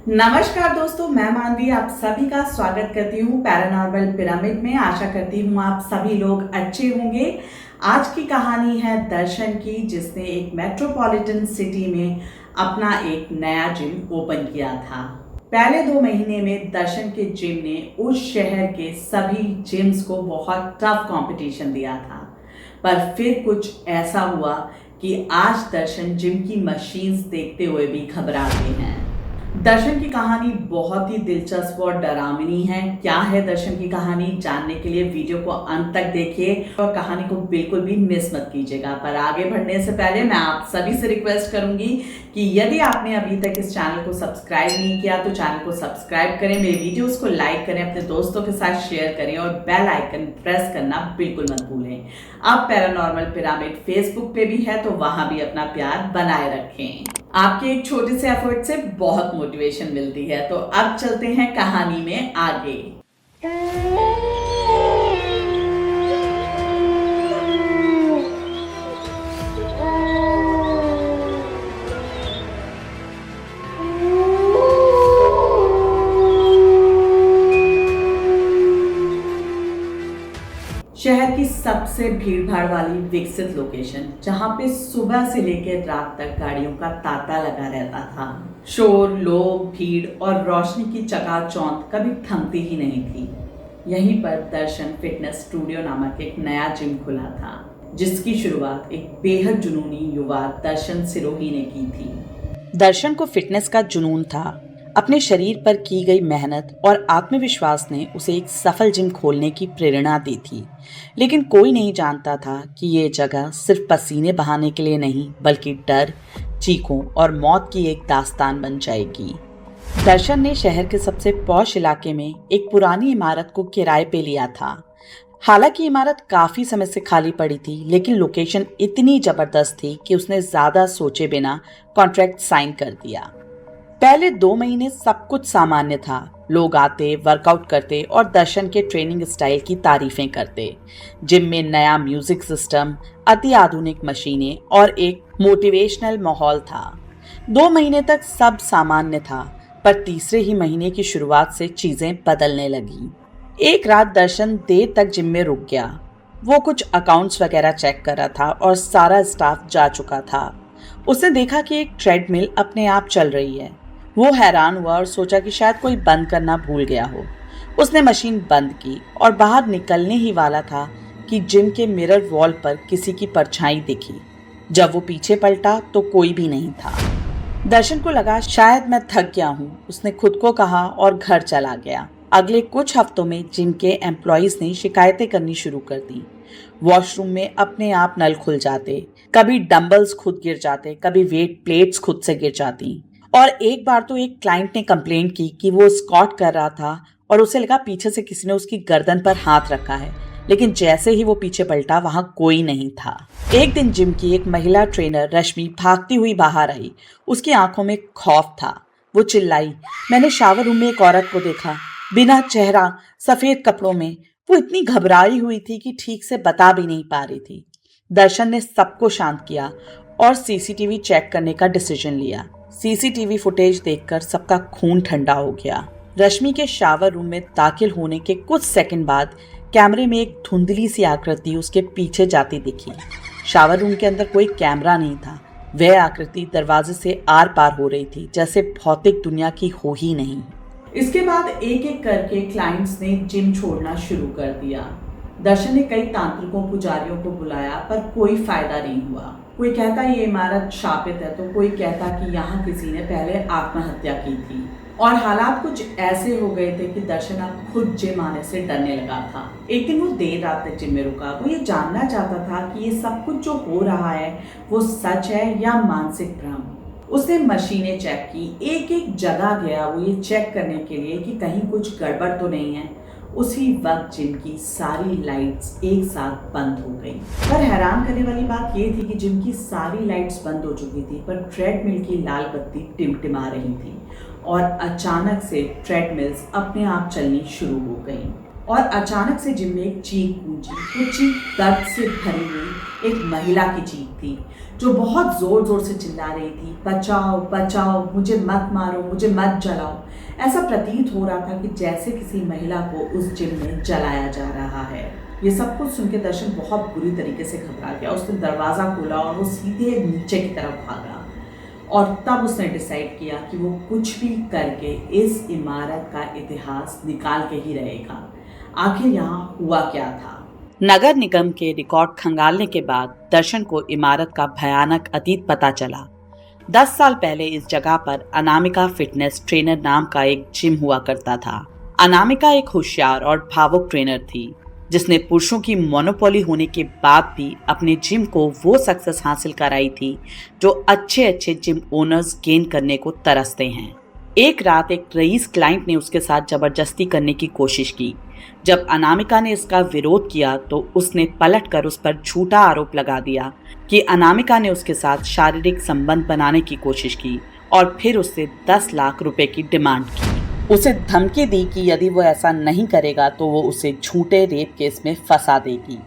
नमस्कार दोस्तों, मैं मानवी आप सभी का स्वागत करती हूँ पैरानॉर्मल पिरामिड में। आशा करती हूँ आप सभी लोग अच्छे होंगे। आज की कहानी है दर्शन की, जिसने एक मेट्रोपॉलिटन सिटी में अपना एक नया जिम ओपन किया था। पहले 2 महीने में दर्शन के जिम ने उस शहर के सभी जिम्स को बहुत टफ कंपटीशन दिया था। पर फिर कुछ ऐसा हुआ कि आज दर्शन जिम की मशीन्स देखते हुए भी घबरा गए हैं। दर्शन की कहानी बहुत ही दिलचस्प और डरावनी है। क्या है दर्शन की कहानी, जानने के लिए वीडियो को अंत तक देखिए और कहानी को बिल्कुल भी मिस मत कीजिएगा। पर आगे बढ़ने से पहले मैं आप सभी से रिक्वेस्ट करूंगी कि यदि आपने अभी तक इस चैनल को सब्सक्राइब नहीं किया तो चैनल को सब्सक्राइब करें, मेरे वीडियोस को लाइक करें, अपने दोस्तों के साथ शेयर करें और बेल आइकन प्रेस करना बिल्कुल मत भूलें। अब पैरानॉर्मल पिरामिड फेसबुक पे भी है तो वहां भी अपना प्यार बनाए रखें। आपके एक छोटे से एफर्ट से बहुत मोटिवेशन मिलती है। तो अब चलते हैं कहानी में आगे। शहर की सबसे भीड़भाड़ वाली विकसित लोकेशन, जहां पे सुबह से लेकर रात तक गाड़ियों का तांता लगा रहता था। शोर, लोग, भीड़ और रोशनी की चकाचौंध कभी थमती ही नहीं थी। यहीं पर दर्शन फिटनेस स्टूडियो नामक एक नया जिम खुला था, जिसकी शुरुआत एक बेहद जुनूनी युवा दर्शन सिरोही ने की थी। दर्शन को फिटनेस का जुनून था। अपने शरीर पर की गई मेहनत और आत्मविश्वास ने उसे एक सफल जिम खोलने की प्रेरणा दी थी। लेकिन कोई नहीं जानता था कि ये जगह सिर्फ पसीने बहाने के लिए नहीं, बल्कि डर, चीखों और मौत की एक दास्तान बन जाएगी। दर्शन ने शहर के सबसे पॉश इलाके में एक पुरानी इमारत को किराए पे लिया था। हालांकि इमारत काफी समय से खाली पड़ी थी, लेकिन लोकेशन इतनी जबरदस्त थी कि उसने ज्यादा सोचे बिना कॉन्ट्रैक्ट साइन कर दिया। पहले 2 महीने सब कुछ सामान्य था। लोग आते, वर्कआउट करते और दर्शन के ट्रेनिंग स्टाइल की तारीफें करते। जिम में नया म्यूजिक सिस्टम, अति आधुनिक मशीनें और एक मोटिवेशनल माहौल था। 2 महीने तक सब सामान्य था, पर तीसरे ही महीने की शुरुआत से चीजें बदलने लगी। एक रात दर्शन देर तक जिम में रुक गया। वो कुछ अकाउंट्स वगैरह चेक कर रहा था और सारा स्टाफ जा चुका था। उसने देखा कि एक ट्रेडमिल अपने आप चल रही है। वो हैरान हुआ और सोचा कि शायद कोई बंद करना भूल गया हो। उसने मशीन बंद की और बाहर निकलने ही वाला था कि जिम के मिरर वॉल पर किसी की परछाई दिखी। जब वो पीछे पलटा तो कोई भी नहीं था। दर्शन को लगा शायद मैं थक गया हूँ, उसने खुद को कहा और घर चला गया। अगले कुछ हफ्तों में जिम के एम्प्लॉइज ने शिकायतें करनी शुरू कर दी। वॉशरूम में अपने आप नल खुल जाते, कभी डंबल्स खुद गिर जाते, कभी वेट प्लेट्स खुद से गिर जाती। और एक बार तो एक क्लाइंट ने कंप्लेंट की कि वो स्क्वाट कर रहा था और उसे लगा पीछे से किसी ने उसकी गर्दन पर हाथ रखा है, लेकिन जैसे ही वो पीछे पलटा वहां कोई नहीं था। एक दिन जिम की एक महिला ट्रेनर रश्मि भागती हुई बाहर आई। उसकी आंखों में खौफ था। वो चिल्लाई, मैंने शावर रूम में एक औरत को देखा, बिना चेहरा, सफेद कपड़ों में। वो इतनी घबराई हुई थी कि ठीक से बता भी नहीं पा रही थी। दर्शन ने सबको शांत किया और सीसीटीवी चेक करने का डिसीजन लिया। सीसीटीवी फुटेज देखकर सबका खून ठंडा हो गया। रश्मि के शावर रूम में दाखिल होने के कुछ सेकंड बाद कैमरे में एक धुंधली सी आकृति उसके पीछे जाती दिखी। शावर रूम के अंदर कोई कैमरा नहीं था। वह आकृति दरवाजे से आर पार हो रही थी, जैसे भौतिक दुनिया की हो ही नहीं। इसके बाद एक एक करके क्लाइंट्स ने जिम छोड़ना शुरू कर दिया। दर्शन ने कई तांत्रिकों, पुजारियों को बुलाया, पर कोई फायदा नहीं हुआ। कोई कहता ये इमारत शापित है तो कोई कहता कि यहाँ किसी ने पहले आत्महत्या की थी। और हालात कुछ ऐसे हो गए थे कि दर्शन अब खुद जिम आने से डरने लगा था। एक दिन वो देर रात तक जिम में रुका। वो ये जानना चाहता था कि ये सब कुछ जो हो रहा है वो सच है या मानसिक भ्रम। उसने मशीनें चेक की, एक एक जगह गया वो ये चेक करने के लिए कि कहीं कुछ गड़बड़ तो नहीं है। उसी वक्त जिम की सारी लाइट्स एक साथ बंद हो गई। पर हैरान करने वाली बात यह थी कि जिम की सारी लाइट्स बंद हो चुकी थी, पर ट्रेडमिल की लाल बत्ती टिमटिमा रही थी और अचानक से ट्रेडमिल्स अपने आप चलनी शुरू हो गई। और अचानक से जिम में एक चीख गूंजी। वो चीख दर्द से भरी हुई एक महिला की चीख थी जो बहुत जोर जोर से चिल्ला रही थी, बचाओ बचाओ, मुझे मत मारो, मुझे मत जलाओ। ऐसा प्रतीत हो रहा था कि जैसे किसी महिला को उस जिम में जलाया जा रहा है। ये सब कुछ सुन के दर्शन बहुत बुरी तरीके से घबरा गया। उसने दरवाज़ा खोला और वो सीधे नीचे की तरफ भागा और तब उसने डिसाइड किया कि वो कुछ भी करके इस इमारत का इतिहास निकाल के ही रहेगा। आखिर यहाँ हुआ क्या था? नगर निगम के रिकॉर्ड खंगालने के बाद दर्शन को इमारत का भयानक अतीत पता चला। 10 साल पहले इस जगह पर अनामिका फिटनेस ट्रेनर नाम का एक जिम हुआ करता था। अनामिका एक होशियार और भावुक ट्रेनर थी जिसने पुरुषों की मोनोपोली होने के बाद भी अपने जिम को वो सक्सेस हासिल कराई थी जो अच्छे अच्छे जिम ओनर्स गेन करने को तरसते हैं। एक रात एक रईस क्लाइंट ने उसके साथ जबरदस्ती करने की कोशिश की। जब अनामिका ने इसका विरोध किया तो उसने पलटकर उस पर झूठा आरोप लगा दिया कि अनामिका ने उसके साथ शारीरिक संबंध बनाने की कोशिश की और फिर उससे 10 लाख रुपए की डिमांड की। उसे धमकी दी कि यदि वो ऐसा नहीं करेगा तो वो उसे झूठे रेप केस में फंसा देगी।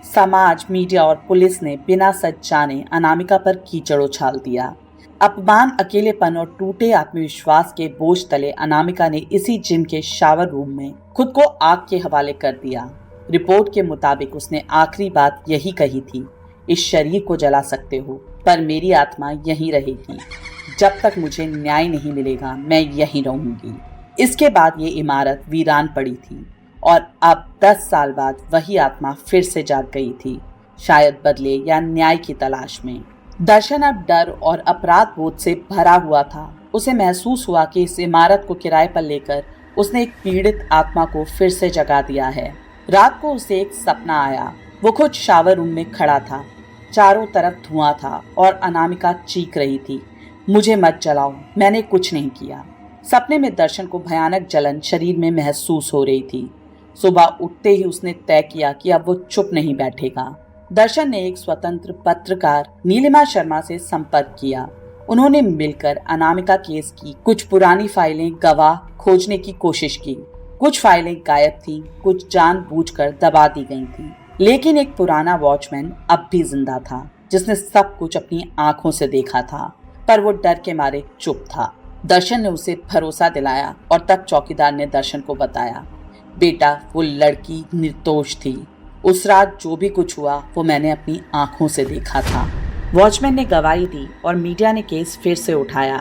समाज, मीडिया और पुलिस ने बिना सच जाने अनामिका पर कीचड़ उछाल दिया। अपमान, अकेलेपन और टूटे आत्मविश्वास के बोझ तले अनामिका ने इसी जिम के शावर रूम में खुद को आग के हवाले कर दिया। रिपोर्ट के मुताबिक उसने आखिरी बात यही कही थी, इस शरीर को जला सकते हो पर मेरी आत्मा यहीं रहेगी। जब तक मुझे न्याय नहीं मिलेगा मैं यहीं रहूंगी। इसके बाद ये इमारत वीरान पड़ी थी और अब 10 साल बाद वही आत्मा फिर से जाग गई थी, शायद बदले या न्याय की तलाश में। दर्शन अब डर और अपराध बोध से भरा हुआ था। उसे महसूस हुआ कि इस इमारत को किराए पर लेकर उसने एक पीड़ित आत्मा को फिर से जगा दिया है। रात को उसे एक सपना आया। वो खुद शावर रूम में खड़ा था, चारों तरफ धुआं था और अनामिका चीख रही थी, मुझे मत जलाओ, मैंने कुछ नहीं किया। सपने में दर्शन को भयानक जलन शरीर में महसूस हो रही थी। सुबह उठते ही उसने तय किया कि अब वो चुप नहीं बैठेगा। दर्शन ने एक स्वतंत्र पत्रकार नीलिमा शर्मा से संपर्क किया। उन्होंने मिलकर अनामिका केस की कुछ पुरानी फाइलें, गवाह खोजने की कोशिश की। कुछ फाइलें गायब थीं, कुछ जानबूझकर दबा दी गई थीं। लेकिन एक पुराना वॉचमैन अब भी जिंदा था जिसने सब कुछ अपनी आंखों से देखा था, पर वो डर के मारे चुप था। दर्शन ने उसे भरोसा दिलाया और तब चौकीदार ने दर्शन को बताया, बेटा वो लड़की निर्दोष थी। उस रात जो भी कुछ हुआ वो मैंने अपनी आंखों से देखा था। वॉचमैन ने गवाही दी और मीडिया ने केस फिर से उठाया।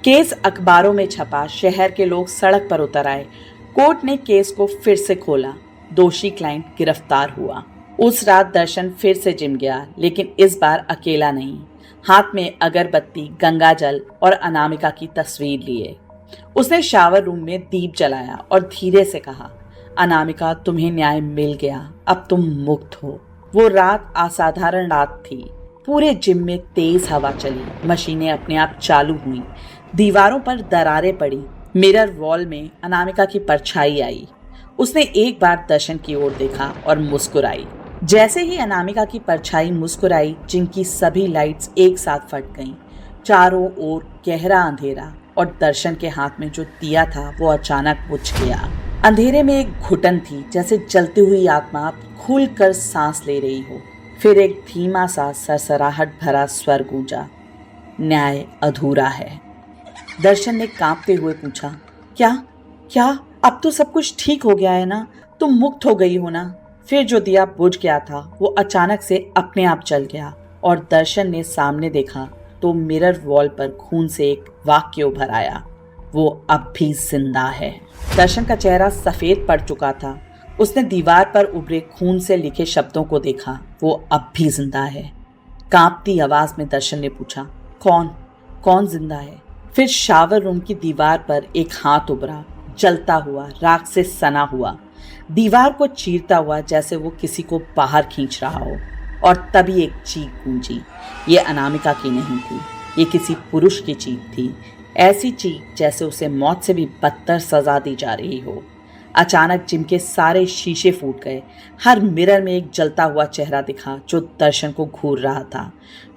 केस अखबारों में छपा, शहर के लोग सड़क पर उतर आए। कोर्ट ने केस को फिर से खोला। दोषी क्लाइंट गिरफ्तार हुआ। उस रात दर्शन फिर से जिम गया, लेकिन इस बार अकेला नहीं। हाथ में अगरबत्ती, गंगाजल और अनामिका की तस्वीर लिए उसने शावर रूम में दीप जलाया और धीरे से कहा, अनामिका तुम्हें न्याय मिल गया, अब तुम मुक्त हो। वो रात असाधारण रात थी। पूरे जिम में तेज हवा चली, मशीनें अपने आप चालू हुई, दीवारों पर दरारें पड़ी, मिरर वॉल में अनामिका की परछाई आई। उसने एक बार दर्शन की ओर देखा और मुस्कुराई। जैसे ही अनामिका की परछाई मुस्कुराई, जिम की सभी लाइट्स एक साथ फट गईं। चारों ओर गहरा अंधेरा और दर्शन के हाथ में जो दिया था वो अचानक बुझ गया। अंधेरे में एक घुटन थी, जैसे जलती हुई आत्मा खुलकर सांस ले रही हो। फिर एक धीमा सा सरसराहट भरा स्वर गूंजा, न्याय अधूरा है। दर्शन ने कांपते हुए पूछा, क्या क्या अब तो सब कुछ ठीक हो गया है ना? तुम मुक्त हो गई हो ना? फिर जो दिया बुझ गया था वो अचानक से अपने आप जल गया और दर्शन ने सामने देखा तो मिरर वॉल पर खून से एक वाक्य उभर आया, वो अब भी जिंदा है। दर्शन का चेहरा सफेद पड़ चुका था। उसने दीवार पर उभरे खून से लिखे शब्दों को देखा, वो अब भी जिंदा है। कांपती आवाज में दर्शन ने पूछा, कौन कौन जिंदा है? फिर शावर रूम की दीवार पर एक हाथ उभरा, जलता हुआ, राख से सना हुआ, दीवार को चीरता हुआ, जैसे वो किसी को बाहर खींच रहा हो। और तभी एक चीख गूंजी। ये अनामिका की नहीं थी, ये किसी पुरुष की चीख थी। ऐसी चीख जैसे उसे मौत से भी बदतर सजा दी जा रही हो। अचानक जिम के सारे शीशे फूट गए। हर मिरर में एक जलता हुआ चेहरा दिखा जो दर्शन को घूर रहा था।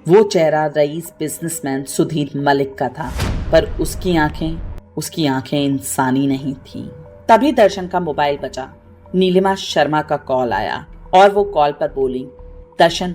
वो चेहरा रईस बिजनेसमैन सुधीर मलिक का था, पर उसकी आंखें इंसानी नहीं थीं। तभी दर्शन का मोबाइल बजा। नीलिमा शर्मा का कॉल आया और वो कॉल पर बोली, दर्शन,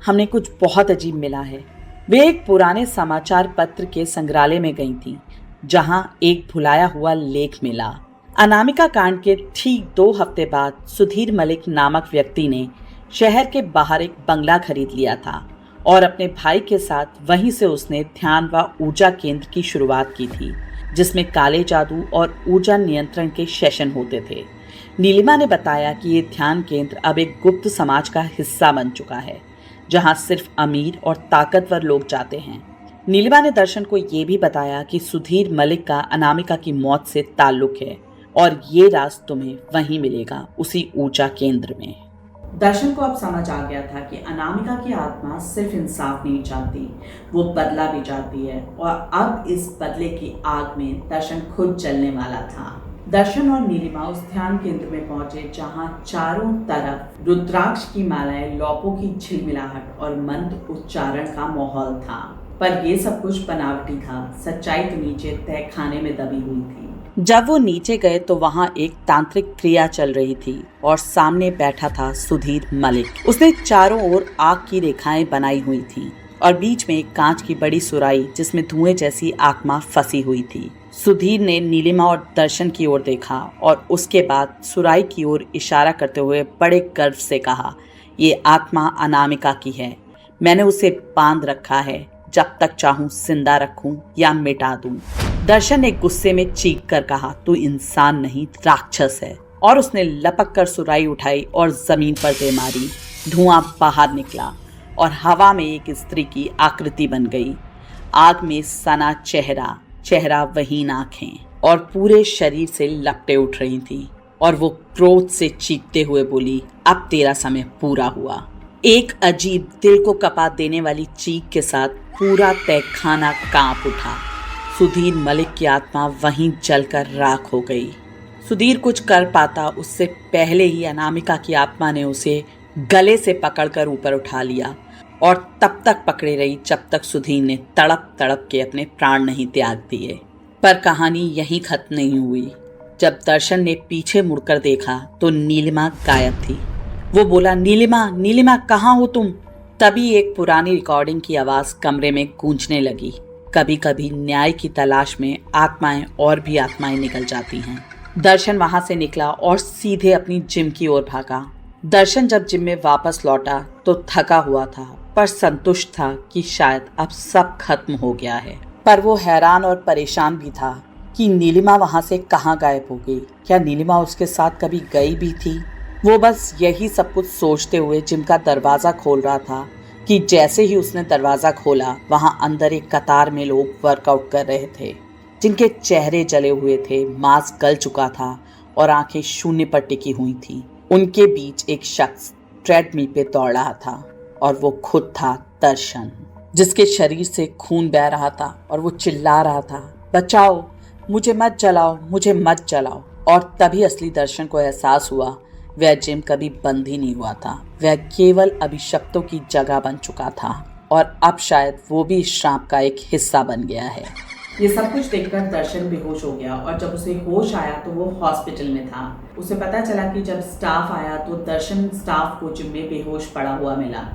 हमने कुछ बहुत अजीब मिला है। वे एक पुराने समाचार पत्र के संग्रहालय में गई थी, जहां एक भुलाया हुआ लेख मिला। अनामिका कांड के ठीक 2 हफ्ते बाद सुधीर मलिक नामक व्यक्ति ने शहर के बाहर एक बंगला खरीद लिया था और अपने भाई के साथ वहीं से उसने ध्यान व ऊर्जा केंद्र की शुरुआत की थी, जिसमें काले जादू और ऊर्जा नियंत्रण के सेशन होते थे। नीलिमा ने बताया कि ये ध्यान केंद्र अब एक गुप्त समाज का हिस्सा बन चुका है, जहां सिर्फ अमीर और ताकतवर लोग जाते हैं। नीलिमा ने दर्शन को ये भी बताया कि सुधीर मलिक का अनामिका की मौत से ताल्लुक है और ये राज तुम्हें वहीं मिलेगा, उसी ऊर्जा केंद्र में। दर्शन को अब समझ आ गया था कि अनामिका की आत्मा सिर्फ इंसाफ नहीं चाहती, वो बदला भी चाहती है और अब इस बदले की आग में दर्शन खुद जलने वाला था। दर्शन और नीलिमा उस ध्यान केंद्र में पहुंचे जहां चारों तरफ रुद्राक्ष की मालाएं, लौपों की झिलमिलाहट और मंत्र उच्चारण का माहौल था। पर ये सब कुछ बनावटी था, सच्चाई तो नीचे तय खाने में दबी हुई थी। जब वो नीचे गए तो वहां एक तांत्रिक क्रिया चल रही थी और सामने बैठा था सुधीर मलिक। उसने चारों ओर आग की रेखाएं बनाई हुई थी और बीच में एक कांच की बड़ी सुराही जिसमें धुएं जैसी आत्मा फंसी हुई थी। सुधीर ने नीलिमा और दर्शन की ओर देखा और उसके बाद सुराही की ओर इशारा करते हुए बड़े गर्व से कहा, ये आत्मा अनामिका की है। मैंने उसे बांध रखा है, जब तक चाहूं जिंदा रखूं या मिटा दूं। दर्शन ने गुस्से में चीख कर कहा, तू इंसान नहीं राक्षस है। और उसने लपक कर सुराही उठाई और जमीन पर दे मारी। धुआं बाहर निकला और हवा में एक स्त्री की आकृति बन गई। आग में सना चेहरा वहीन आंखें और पूरे शरीर से लपटें उठ रही थी और वो क्रोध से चीखते हुए बोली, अब तेरा समय पूरा हुआ। एक अजीब दिल को कपा देने वाली चीख के साथ पूरा तहखाना कांप उठा। सुधीर मलिक की आत्मा वहीं जलकर राख हो गई। सुधीर कुछ कर पाता उससे पहले ही अनामिका की आत्मा ने उसे गले से पकड़कर ऊपर उठा लिया और तब तक पकड़े रही जब तक सुधीर ने तड़प तड़प के अपने प्राण नहीं त्याग दिए। पर कहानी यहीं खत्म नहीं हुई। जब दर्शन ने पीछे मुड़कर देखा तो नीलिमा गायब थी। वो बोला, नीलिमा, नीलिमा कहाँ हो तुम? तभी एक पुरानी रिकॉर्डिंग की आवाज कमरे में गूंजने लगी। कभी कभी न्याय की तलाश में आत्माएं और भी आत्माएं निकल जाती हैं। दर्शन वहां से निकला और सीधे अपनी जिम की ओर भागा। दर्शन जब जिम में वापस लौटा तो थका हुआ था, पर संतुष्ट था कि शायद अब सब खत्म हो गया है। पर वो हैरान और परेशान भी था कि नीलिमा वहां से कहाँ गायब हो गई। क्या नीलिमा उसके साथ कभी गई भी थी? वो बस यही सब कुछ सोचते हुए जिम का दरवाजा खोल रहा था कि जैसे ही उसने दरवाजा खोला, वहां अंदर एक कतार में लोग वर्कआउट कर रहे थे, जिनके चेहरे जले हुए थे, मांस गल चुका था और आंखें शून्य पर टिकी हुई थी। उनके बीच एक शख्स ट्रेडमिल पे दौड़ रहा था और वो खुद था दर्शन, जिसके शरीर से खून बह रहा था और वो चिल्ला रहा था, बचाओ, मुझे मत जलाओ, मुझे मत जलाओ। और तभी असली दर्शन को एहसास हुआ वह जिम कभी बंद ही नहीं हुआ था। वह केवल अभिशप्तों की जगह बन चुका था और अब शायद वो भी इस श्राप का एक हिस्सा बन गया है। ये सब कुछ देखकर दर्शन बेहोश हो गया और जब उसे होश आया तो वो हॉस्पिटल में था। उसे पता चला कि जब स्टाफ आया तो दर्शन स्टाफ को जिम में बेहोश पड़ा हुआ मिला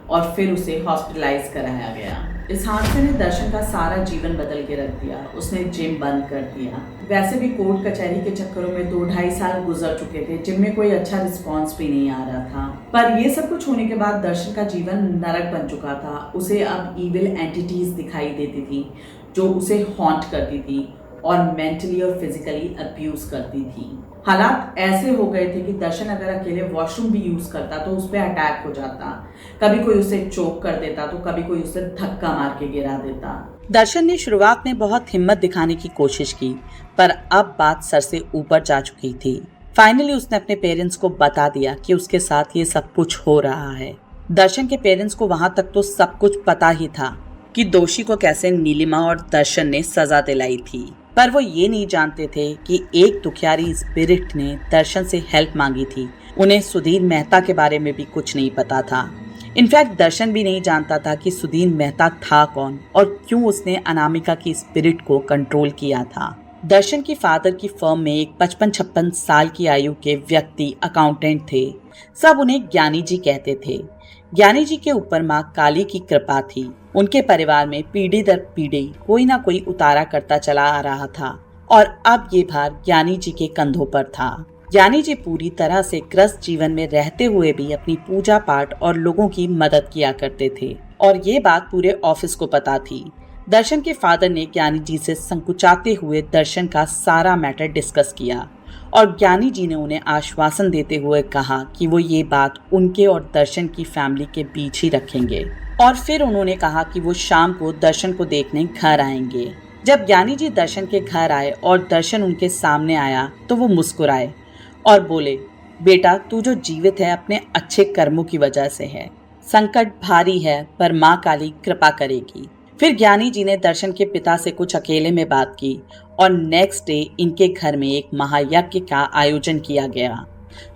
और फिर उसे हॉस्पिटलाइज कराया गया। इस हादसे ने दर्शन का सारा जीवन बदल के रख दिया। उसने जिम बंद कर दिया। वैसे भी कोर्ट कचहरी के चक्करों में 2-2.5 साल गुजर चुके थे। जिम में कोई अच्छा रिस्पॉन्स भी नहीं आ रहा था। पर ये सब कुछ होने के बाद दर्शन का जीवन नरक बन चुका था। उसे अब इविल एंटिटीज दिखाई देती थी जो उसे हॉन्ट करती थी और मेंटली और फिजिकली अब्यूज करती थी। हालात ऐसे हो गए थे कि दर्शन अगर अकेले वॉशरूम भी यूज करता तो उस पर अटैक हो जाता। कभी कोई उसे चोक कर देता तो कभी कोई उसे धक्का मार के गिरा देता। दर्शन ने शुरुआत में बहुत हिम्मत दिखाने की कोशिश की, पर अब बात सर से ऊपर जा चुकी थी। फाइनली उसने अपने पेरेंट्स को बता दिया कि उसके साथ ये सब कुछ हो रहा है। दर्शन के पेरेंट्स को वहां तक तो सब कुछ पता ही था कि दोषी को कैसे नीलिमा और दर्शन ने सजा दिलाई थी, पर वो ये नहीं जानते थे कि एक दुखियारी स्पिरिट ने दर्शन से हेल्प मांगी थी। उन्हें सुधीर मेहता के बारे में भी कुछ नहीं पता था। इनफैक्ट दर्शन भी नहीं जानता था कि सुधीर मेहता था कौन और क्यों उसने अनामिका की स्पिरिट को कंट्रोल किया था। दर्शन की फादर की फर्म में एक 55-56 साल की आयु के व्यक्ति अकाउंटेंट थे। सब उन्हें ज्ञानी जी कहते थे। ज्ञानी जी के ऊपर माँ काली की कृपा थी। उनके परिवार में पीढ़ी दर पीढ़ी कोई ना कोई उतारा करता चला आ रहा था और अब ये भार ज्ञानी जी के कंधों पर था। ज्ञानी जी पूरी तरह से ग्रस्त जीवन में रहते हुए भी अपनी पूजा पाठ और लोगों की मदद किया करते थे और ये बात पूरे ऑफिस को पता थी। दर्शन के फादर ने ज्ञानी जी से संकुचाते हुए दर्शन का सारा मैटर डिस्कस किया और ज्ञानी जी ने उन्हें आश्वासन देते हुए कहा कि वो ये बात उनके और दर्शन की फैमिली के बीच ही रखेंगे और फिर उन्होंने कहा कि वो शाम को दर्शन को देखने घर आएंगे। जब ज्ञानी जी दर्शन के घर आए और दर्शन उनके सामने आया तो वो मुस्कुराए और बोले, बेटा तू जो जीवित है अपने अच्छे कर्मों की वजह से है। संकट भारी है पर माँ काली कृपा करेगी। फिर ज्ञानी जी ने दर्शन के पिता से कुछ अकेले में बात की और नेक्स्ट डे इनके घर में एक महायज्ञ का आयोजन किया गया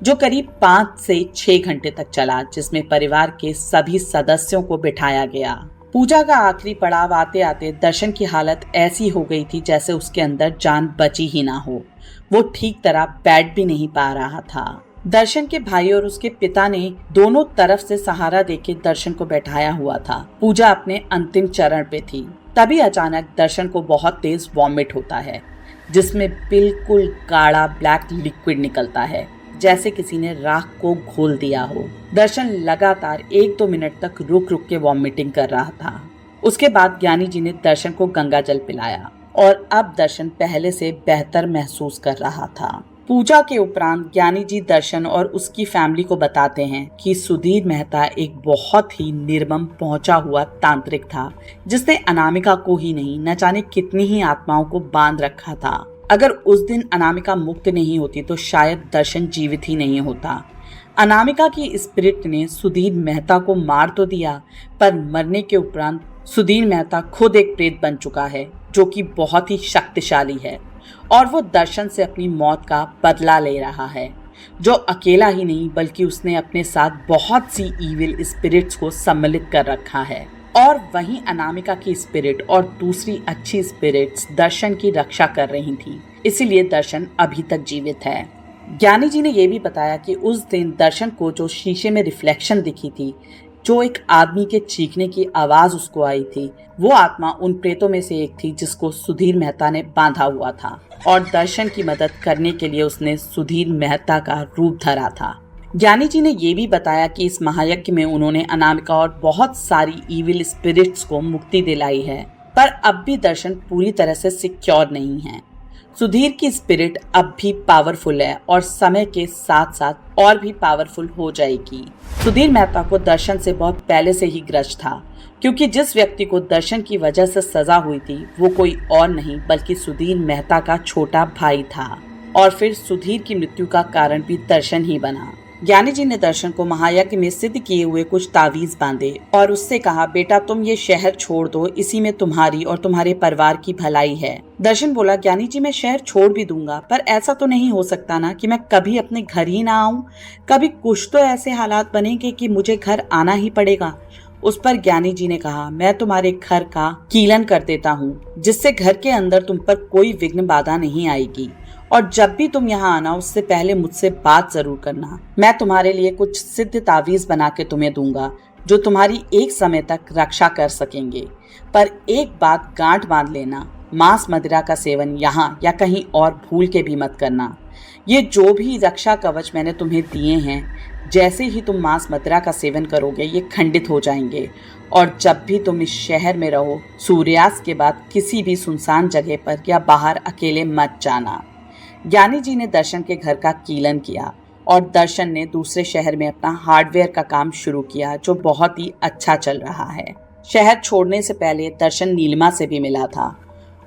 जो करीब 5 से 6 घंटे तक चला, जिसमें परिवार के सभी सदस्यों को बिठाया गया। पूजा का आखिरी पड़ाव आते आते दर्शन की हालत ऐसी हो गई थी जैसे उसके अंदर जान बची ही ना हो। वो ठीक तरह बैठ भी नहीं पा रहा था। दर्शन के भाई और उसके पिता ने दोनों तरफ से सहारा देके दर्शन को बैठाया हुआ था। पूजा अपने अंतिम चरण पे थी। तभी अचानक दर्शन को बहुत तेज वॉमिट होता है जिसमें बिल्कुल गाढ़ा ब्लैक लिक्विड निकलता है, जैसे किसी ने राख को घोल दिया हो। दर्शन लगातार 1-2 मिनट तक रुक रुक के वॉमिटिंग कर रहा था। उसके बाद ज्ञानी जी ने दर्शन को गंगा जल पिलाया और अब दर्शन पहले से बेहतर महसूस कर रहा था। पूजा के उपरांत ज्ञानी जी दर्शन और उसकी फैमिली को बताते हैं कि सुधीर मेहता एक बहुत ही निर्मम पहुंचा हुआ तांत्रिक था जिसने अनामिका को ही नहीं न जाने कितनी ही आत्माओं को बांध रखा था। अगर उस दिन अनामिका मुक्त नहीं होती तो शायद दर्शन जीवित ही नहीं होता। अनामिका की स्पिरिट ने सुधीर मेहता को मार तो दिया पर मरने के उपरांत सुधीर मेहता खुद एक प्रेत बन चुका है जो कि बहुत ही शक्तिशाली है और वो दर्शन से अपनी मौत का बदला ले रहा है। जो अकेला ही नहीं बल्कि उसने अपने साथ बहुत सी इविल स्पिरिट्स को सम्मिलित कर रखा है और वहीं अनामिका की स्पिरिट और दूसरी अच्छी स्पिरिट्स दर्शन की रक्षा कर रही थी, इसीलिए दर्शन अभी तक जीवित है। ज्ञानी जी ने यह भी बताया कि उस दिन दर्शन को जो शीशे में रिफ्लेक्शन दिखी थी, जो एक आदमी के चीखने की आवाज उसको आई थी, वो आत्मा उन प्रेतों में से एक थी जिसको सुधीर मेहता ने बांधा हुआ था और दर्शन की मदद करने के लिए उसने सुधीर मेहता का रूप धरा था। ज्ञानी जी ने यह भी बताया कि इस महायज्ञ में उन्होंने अनामिका और बहुत सारी इविल स्पिरिट्स को मुक्ति दिलाई है, पर अब भी दर्शन पूरी तरह से सिक्योर नहीं है। सुधीर की स्पिरिट अब भी पावरफुल है और समय के साथ साथ और भी पावरफुल हो जाएगी। सुधीर मेहता को दर्शन से बहुत पहले से ही ग्रज था क्योंकि जिस व्यक्ति को दर्शन की वजह से सजा हुई थी वो कोई और नहीं बल्कि सुधीर मेहता का छोटा भाई था और फिर सुधीर की मृत्यु का कारण भी दर्शन ही बना। ज्ञानी जी ने दर्शन को महायज्ञ में सिद्ध किए हुए कुछ तावीज बांधे और उससे कहा, बेटा तुम ये शहर छोड़ दो, इसी में तुम्हारी और तुम्हारे परिवार की भलाई है। दर्शन बोला, ज्ञानी जी मैं शहर छोड़ भी दूंगा पर ऐसा तो नहीं हो सकता ना कि मैं कभी अपने घर ही ना आऊं। कभी कुछ तो ऐसे हालात बनेंगे कि मुझे घर आना ही पड़ेगा। उस पर ज्ञानी जी ने कहा, मैं तुम्हारे घर का कीलन कर देता हूँ जिससे घर के अंदर तुम पर कोई विघ्न बाधा नहीं आएगी और जब भी तुम यहाँ आना उससे पहले मुझसे बात जरूर करना। मैं तुम्हारे लिए कुछ सिद्ध तावीज बना के तुम्हें दूंगा जो तुम्हारी एक समय तक रक्षा कर सकेंगे, पर एक बात गांठ बांध लेना, मांस मदिरा का सेवन यहाँ या कहीं और भूल के भी मत करना। ये जो भी रक्षा कवच मैंने तुम्हें दिए हैं, जैसे ही तुम मांस मदिरा का सेवन करोगे ये खंडित हो जाएंगे और जब भी तुम इस शहर में रहो सूर्यास्त के बाद किसी भी सुनसान जगह पर या बाहर अकेले मत जाना। ज्ञानी जी ने दर्शन के घर का कीलन किया और दर्शन ने दूसरे शहर में अपना हार्डवेयर का काम शुरू किया जो बहुत ही अच्छा चल रहा है। शहर छोड़ने से पहले दर्शन नीलिमा से भी मिला था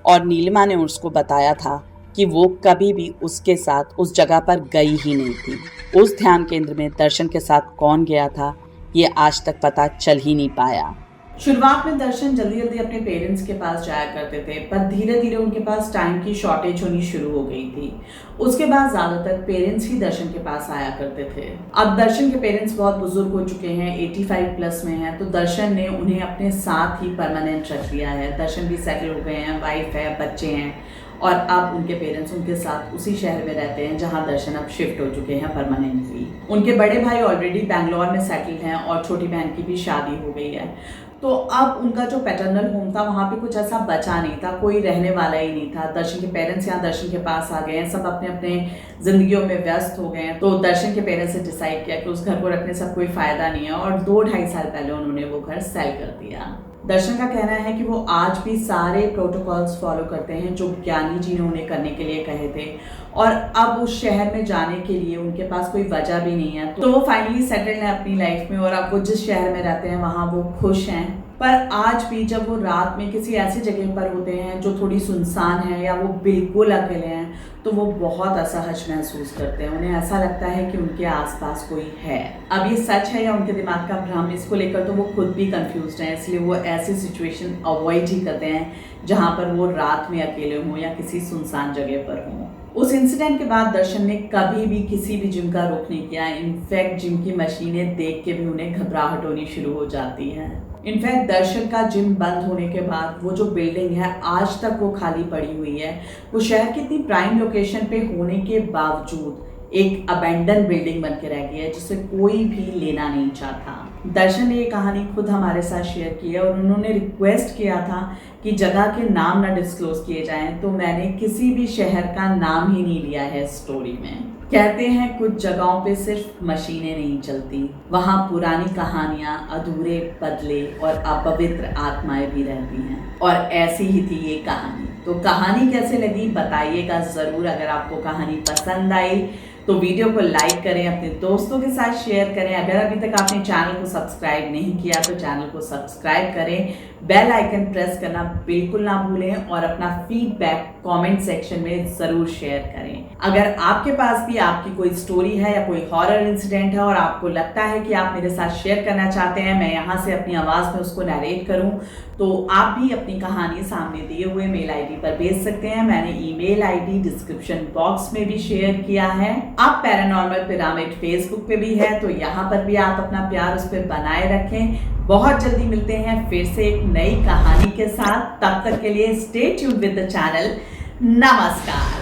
और नीलिमा ने उसको बताया था कि वो कभी भी उसके साथ उस जगह पर गई ही नहीं थी। उस ध्यान केंद्र में दर्शन के साथ कौन गया था ये आज तक पता चल ही नहीं पाया। शुरुआत में दर्शन जल्दी जल्दी अपने पेरेंट्स के पास जाया करते थे पर धीरे धीरे उनके पास टाइम की शॉर्टेज होनी शुरू हो गई थी। उसके बाद ज्यादातर पेरेंट्स ही दर्शन के पास आया करते थे। अब दर्शन के पेरेंट्स बहुत बुजुर्ग हो चुके हैं, 85 प्लस में हैं, तो दर्शन ने उन्हें अपने साथ ही परमानेंट रख लिया है। दर्शन भी सेटल हो गए हैं, वाइफ है, बच्चे हैं और अब उनके पेरेंट्स उनके साथ उसी शहर में रहते हैं जहां दर्शन अब शिफ्ट हो चुके हैं परमानेंटली। उनके बड़े भाई ऑलरेडी बैंगलोर में सेटल्ड हैं और छोटी बहन की भी शादी हो गई है। तो अब उनका जो पैटर्नल होम था वहाँ पे कुछ ऐसा बचा नहीं था, कोई रहने वाला ही नहीं था। दर्शन के पेरेंट्स यहाँ दर्शन के पास आ गए हैं, सब अपने अपने जिंदगियों में व्यस्त हो गए हैं। तो दर्शन के पेरेंट्स ने डिसाइड किया कि उस घर को रखने से कोई फायदा नहीं है और 2-2.5 साल पहले उन्होंने वो घर सेल कर दिया। दर्शन का कहना है कि वो आज भी सारे प्रोटोकॉल्स फॉलो करते हैं जो ज्ञानी जी ने उन्हें करने के लिए कहे थे, और अब उस शहर में जाने के लिए उनके पास कोई वजह भी नहीं है। तो वो फाइनली सेटल्ड है अपनी लाइफ में और अब वो जिस शहर में रहते हैं वहाँ वो खुश हैं। पर आज भी जब वो रात में किसी ऐसी जगह पर होते हैं जो थोड़ी सुनसान है या वो बिल्कुल अकेले हैं, तो वो बहुत असहज महसूस करते हैं। उन्हें ऐसा लगता है कि उनके आसपास कोई है। अब ये सच है या उनके दिमाग का भ्रम, इसको लेकर तो वो खुद भी कंफ्यूज हैं, इसलिए वो ऐसी सिचुएशन अवॉइड ही करते हैं जहाँ पर वो रात में अकेले हों या किसी सुनसान जगह पर हों। उस इंसिडेंट के बाद दर्शन ने कभी भी किसी भी जिम का रुख नहीं किया। इनफैक्ट जिम की मशीनें देख के भी उन्हें घबराहट होनी शुरू हो जाती है। इनफैक्ट दर्शन का जिम बंद होने के बाद वो जो बिल्डिंग है आज तक वो खाली पड़ी हुई है। वो शहर की इतनी प्राइम लोकेशन पे होने के बावजूद एक अबेंडन बिल्डिंग बन के रह गई है जिसे कोई भी लेना नहीं चाहता। दर्शन ने ये कहानी खुद हमारे साथ शेयर की है और उन्होंने रिक्वेस्ट किया था कि जगह के नाम ना डिस्क्लोज किए जाएं, तो मैंने किसी भी शहर का नाम ही नहीं लिया है स्टोरी में। कहते हैं कुछ जगहों पे सिर्फ मशीनें नहीं चलती, वहाँ पुरानी कहानियाँ, अधूरे बदले और अपवित्र आत्माएं भी रहती हैं, और ऐसी ही थी ये कहानी। तो कहानी कैसे लगी बताइएगा ज़रूर। अगर आपको कहानी पसंद आई तो वीडियो को लाइक करें, अपने दोस्तों के साथ शेयर करें। अगर अभी तक आपने चैनल को सब्सक्राइब नहीं किया तो चैनल को सब्सक्राइब करें, बेल आइकन प्रेस करना बिल्कुल ना भूलें और अपना फीडबैक कमेंट सेक्शन में ज़रूर शेयर करें। अगर आपके पास भी आपकी कोई स्टोरी है या कोई हॉरर इंसिडेंट है और आपको लगता है कि आप मेरे साथ शेयर करना चाहते हैं, मैं यहाँ से अपनी आवाज़ में उसको नरेट करूँ, तो आप भी अपनी कहानी सामने दिए हुए मेल आईडी पर भेज सकते हैं। मैंने ईमेल आईडी डिस्क्रिप्शन बॉक्स में भी शेयर किया है। आप पैरानॉर्मल पिरामिड फेसबुक पे भी है, तो यहाँ पर भी आप अपना प्यार उस पर बनाए रखें। बहुत जल्दी मिलते हैं फिर से एक नई कहानी के साथ। तब तक के लिए stay tuned with the channel. नमस्कार।